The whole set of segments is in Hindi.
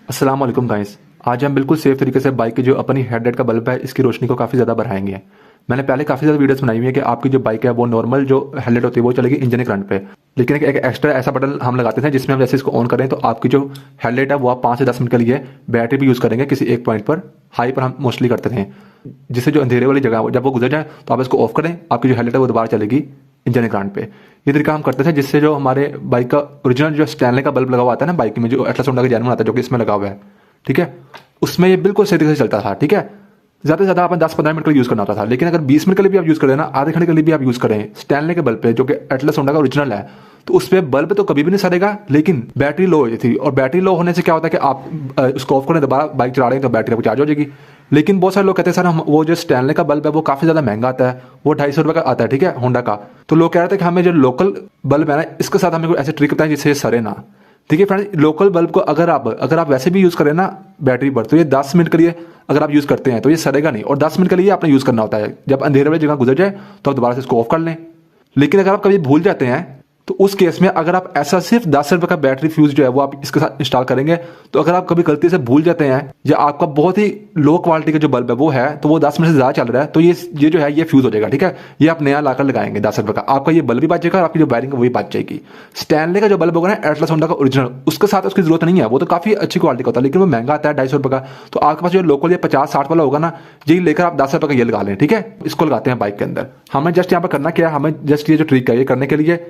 अस्सलाम वालेकुम गाइस। आज हम बिल्कुल सेफ तरीके से बाइक की जो अपनी हेडलाइट का बल्ब है इसकी रोशनी को काफ़ी ज़्यादा बढ़ाएंगे। मैंने पहले काफ़ी ज़्यादा वीडियोस बनाई हुई है कि आपकी जो बाइक है वो नॉर्मल जो हेडलाइट होती है वो चलेगी इंजन के करंट पे, लेकिन एक एक्स्ट्रा ऐसा बटन हम लगाते हैं जिसमें हम जैसे इसको ऑन करें तो आपकी जो हेडलाइट है वो आप 5 से 10 मिनट के लिए बैटरी भी यूज़ करेंगे किसी एक पॉइंट पर, हाई पर हम मोस्टली करते थे, जिससे जो अंधेरे वाली जगह जब वो गुजर जाए तो आप इसको ऑफ करें, आपकी जो हेडलाइट है वो दोबारा चलेगी इंजन करंट पे। ये तरीका हम करते थे जिससे जो हमारे बाइक का ओरिजिनल जो स्टैनले का बल्ब लगा हुआ आता है ना बाइक में, जो एटलस होंडा का जेन्युइन आता है जो कि इसमें लगा हुआ है, ठीक है, उसमें ये बिल्कुल सही तरीके से चलता था। ठीक है, ज़्यादा से ज़्यादा आपने 10-15 मिनट के लिए यूज़ करना होता था, लेकिन अगर 20 मिनट के लिए भी आप यूज़ करें ना, आधे घंटे के लिए भी आप यूज़ करें स्टैनले के बल्ब पे जो कि एटलस होंडा का ओरिजिनल है, तो उस पर बल्ब तो कभी भी नहीं सड़ेगा, लेकिन बैटरी लो हो जाती थी। और बैटरी लो होने से क्या होता है कि आप उसको ऑफ करें दोबारा बाइक चला रहे हैं तो बैटरी आपको चार्ज हो जाएगी। लेकिन बहुत सारे लोग कहते हैं सर हम वो जो स्टैनले का बल्ब है वो काफ़ी ज़्यादा महंगा आता है, वो 250 रुपये का आता है, ठीक है, होंडा का। तो लोग कह रहे थे कि हमें जो लोकल बल्ब है ना इसके साथ हमें कोई ऐसे ट्रिक बताएं जिससे ये सड़े ना। ठीक है फ्रेंड, लोकल बल्ब को अगर आप वैसे भी यूज़ करें ना बैटरी पर, तो ये 10 मिनट के लिए अगर आप यूज़ करते हैं तो ये सड़ेगा नहीं, और 10 मिनट के लिए आपने यूज़ करना होता है। जब अंधेरे वाली जगह गुजर जाए तो आप दोबारा से इसको ऑफ कर लें। लेकिन अगर आप कभी भूल जाते हैं तो उस केस में अगर आप ऐसा सिर्फ 10 रुपये का बैटरी फ्यूज जो है वो आप इसके साथ इंस्टॉल करेंगे, तो अगर आप कभी गलती से भूल जाते हैं या आपका बहुत ही लो क्वालिटी का जो बल्ब है वो है तो वो 10 मिनट से ज़्यादा चल रहा है, तो ये जो है ये फ्यूज हो जाएगा। ठीक है, ये आप नया लाकर लगाएंगे 10 रुपये का, आपका ये बल्ब भी बच जाएगा और आपकी जो वायरिंग है वो भी बच जाएगी। स्टैनले का जो बल्ब होगा ना एटलस होंडा का ओरिजिनल, उसके साथ उसकी जरूरत नहीं है, वो तो काफ़ी अच्छी क्वालिटी का होता है, लेकिन वो महंगा आता है 250 रुपये का। तो आपके पास जो लोकल ये 50-60 वाला होगा ना, यही लेकर आप 10 रुपये का ये लगा लें। ठीक है, इसको लगाते हैं बाइक के अंदर। हमें जस्ट यहाँ पर करना क्या है, हमें जस्ट ये जो ट्रिक है ये करने के लिए,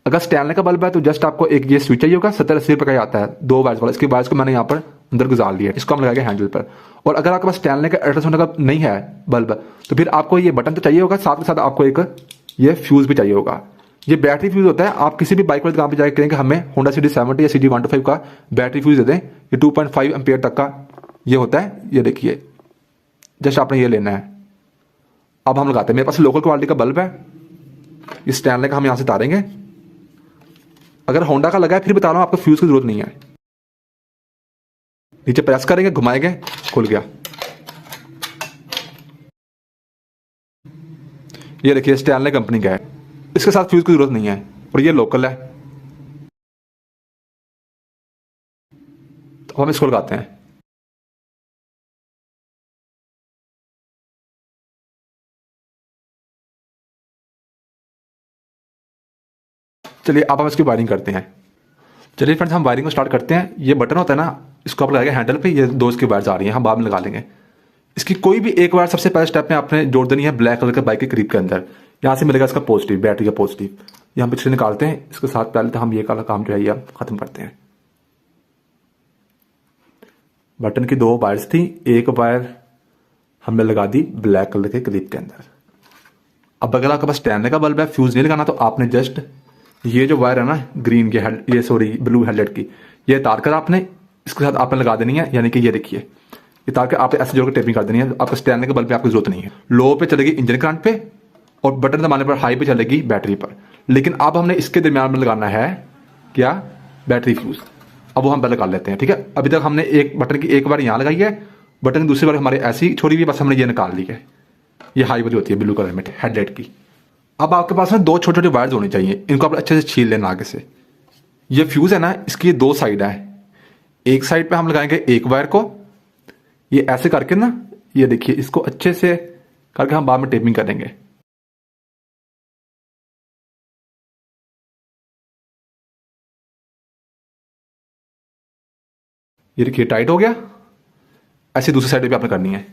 अगर स्टैनले का बल्ब है तो जस्ट आपको एक ये स्विच चाहिए होगा, 70-80 रुपये का आता है, 2 वायर्स वाला। इसकी वायर्स को मैंने यहाँ पर अंदर गुजार लिया है, इसको हम लगाएंगे हैंडल पर। और अगर आपके पास स्टैनले का एटलस होंडा का नहीं है बल्ब, तो फिर आपको ये बटन तो चाहिए होगा, साथ के साथ आपको एक ये फ्यूज भी चाहिए होगा। ये बैटरी फ्यूज होता है, आप किसी भी बाइक वाले दुकान पर जाकर कहेंगे हमें होंडा CD70 या CD125 का बैटरी फ्यूज दे दें, ये 2.5 एम्पियर तक का ये होता है। ये देखिए, जस्ट आपने ये लेना है। अब हम लगाते हैं, मेरे पास लोकल क्वालिटी का बल्ब है, ये स्टैनले का हम यहाँ से तारेंगे। अगर होंडा का लगा है फिर बता रहा हूं आपको फ्यूज की जरूरत नहीं है। नीचे प्रेस करेंगे, घुमाएंगे, खुल गया। ये देखिए स्टैनले कंपनी का है, इसके साथ फ्यूज की जरूरत नहीं है, और ये लोकल है। तो हम इसको लगाते हैं। चलिए अब हम इसकी वायरिंग करते हैं। चलिए फ्रेंड्स, हम वायरिंग को स्टार्ट करते हैं। ये बटन होता है ना, इसको आप लगाएंगे हैंडल पे, ये दो इसकी वायर्स आ रही हैं, हम बाद में लगा लेंगे। इसकी कोई भी एक वायर सबसे पहले स्टेप में आपने जोड़ देनी है ब्लैक कलर के बाइक के करीब के अंदर। यहाँ से मिलेगा इसका पॉजिटिव, बैटरी का पॉजिटिव। ये हम पिछले निकालते हैं, इसके साथ पहले तो हम ये वाला काम जो है ये खत्म करते हैं। बटन की 2 वायर्स थी, एक वायर हमने लगा दी ब्लैक कलर के क्लिप के अंदर। अब अगर आपके पास स्टैनले का बल्ब है, फ्यूज नहीं लगाना, तो आपने जस्ट ये जो वायर है ना ग्रीन की ये सॉरी ब्लू हेडलाइट की, ये तार कर आपने इसके साथ आपने लगा देनी है। यानी कि ये देखिए, ये तार के आपने ऐसे जोड़ के टेपिंग कर देनी है। आपका स्टैनले के बल्ब पे आपकी जरूरत नहीं है। लो पे चलेगी इंजन करंट पे, और बटन दबाने पर हाई पे चलेगी बैटरी पर। लेकिन अब हमने इसके दरमियान में लगाना है क्या, बैटरी फ्यूज। अब वो हम पहले कर लेते हैं। ठीक है, अभी तक हमने एक बटन की एक बार यहाँ लगाई है, बटन की दूसरी बार हमारे ऐसी छोड़ी हुई है, बस हमने ये निकाल ली है। ये हाई वाली होती है ब्लू कलर में हेडलाइट की। अब आपके पास ना 2 छोटे छोटे वायर्स होने चाहिए, इनको आप अच्छे से छील लेना आगे से। ये फ्यूज है ना, इसकी 2 साइड है। एक साइड पे हम लगाएंगे एक वायर को, ये ऐसे करके ना, ये देखिए इसको अच्छे से करके हम बाद में टेपिंग करेंगे। ये देखिए टाइट हो गया। ऐसे दूसरी साइड भी आपने करनी है।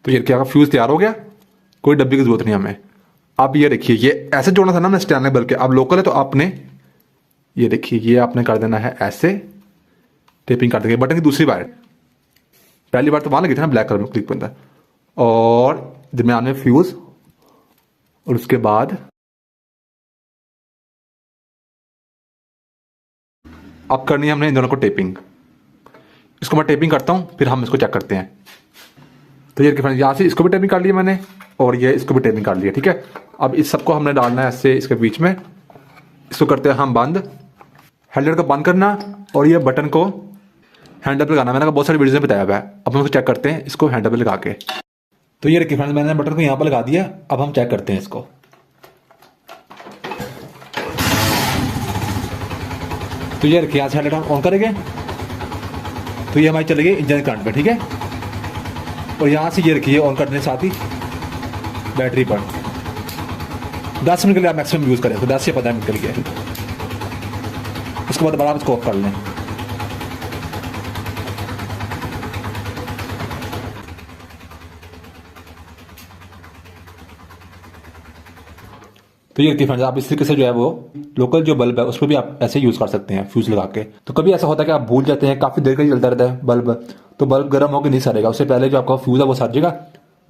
तो ये क्या फ्यूज तैयार हो गया, कोई डब्बी की जरूरत नहीं हमें। अब ये देखिए, ये ऐसे जोड़ना था ना हमने स्टैंड बल्ब के। अब लोकल है तो आपने ये देखिए, ये आपने कर देना है ऐसे, टेपिंग कर देंगे। बटन की दूसरी वायर, पहली बार तो वहां लगी थी ना ब्लैक कलर में क्लिक बंदा, और दरमियान में फ्यूज, और उसके बाद अब करनी है हमने इन दोनों को टेपिंग। इसको मैं टेपिंग करता हूं, फिर हम इसको चेक करते हैं। तो ये फ्रेंड्स यहाँ से इसको भी टेपिंग कर लिया मैंने और ये इसको भी टेपिंग कर लिया। ठीक है, अब इस सबको हमने डालना है ऐसे इसके बीच में। इसको करते हैं हम बंद, हैंडल को बंद करना और ये बटन को हैंडल पे लगाना। मैंने बहुत सारी वीडियोस में बताया हुआ है। अब हम इसको चेक करते हैं इसको हैंडल पे लगा के। तो ये देखिए फ्रेंड्स मैंने बटन को यहाँ पर लगा दिया। अब हम चेक करते हैं इसको। तो ये रखिए यहाँ से हैंडल ऑन करेंगे तो ये हमारी चलेगी इंजन करंट पे। ठीक है, और यहाँ से ये रखिए ऑन करने साथ ही बैटरी पर 10 मिनट के लिए आप मैक्सिमम यूज़ करें, तो 10 से 15 मिनट के लिए। उसके बाद दोबारा आप इसको ऑफ कर लें। तो ये फ्रेंड्स आप इस तरीके से जो है वो लोकल जो बल्ब है उस पर भी आप ऐसे यूज़ कर सकते हैं फ्यूज़ लगा के। तो कभी ऐसा होता है कि आप भूल जाते हैं, काफ़ी देर का ही चलता रहता है बल्ब, तो बल्ब गर्म होकर नहीं सरेगा, उससे पहले जो आपका फ्यूज़ है वो सर जाएगा।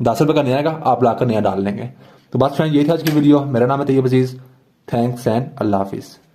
10 रुपये का नया आएगा, आप लाकर नया डाल लेंगे। तो बस फ्रेंड यही था आज की वीडियो। मेरा नाम है तैयब अजीज़। थैंक्स एंड अल्लाह हाफिज़।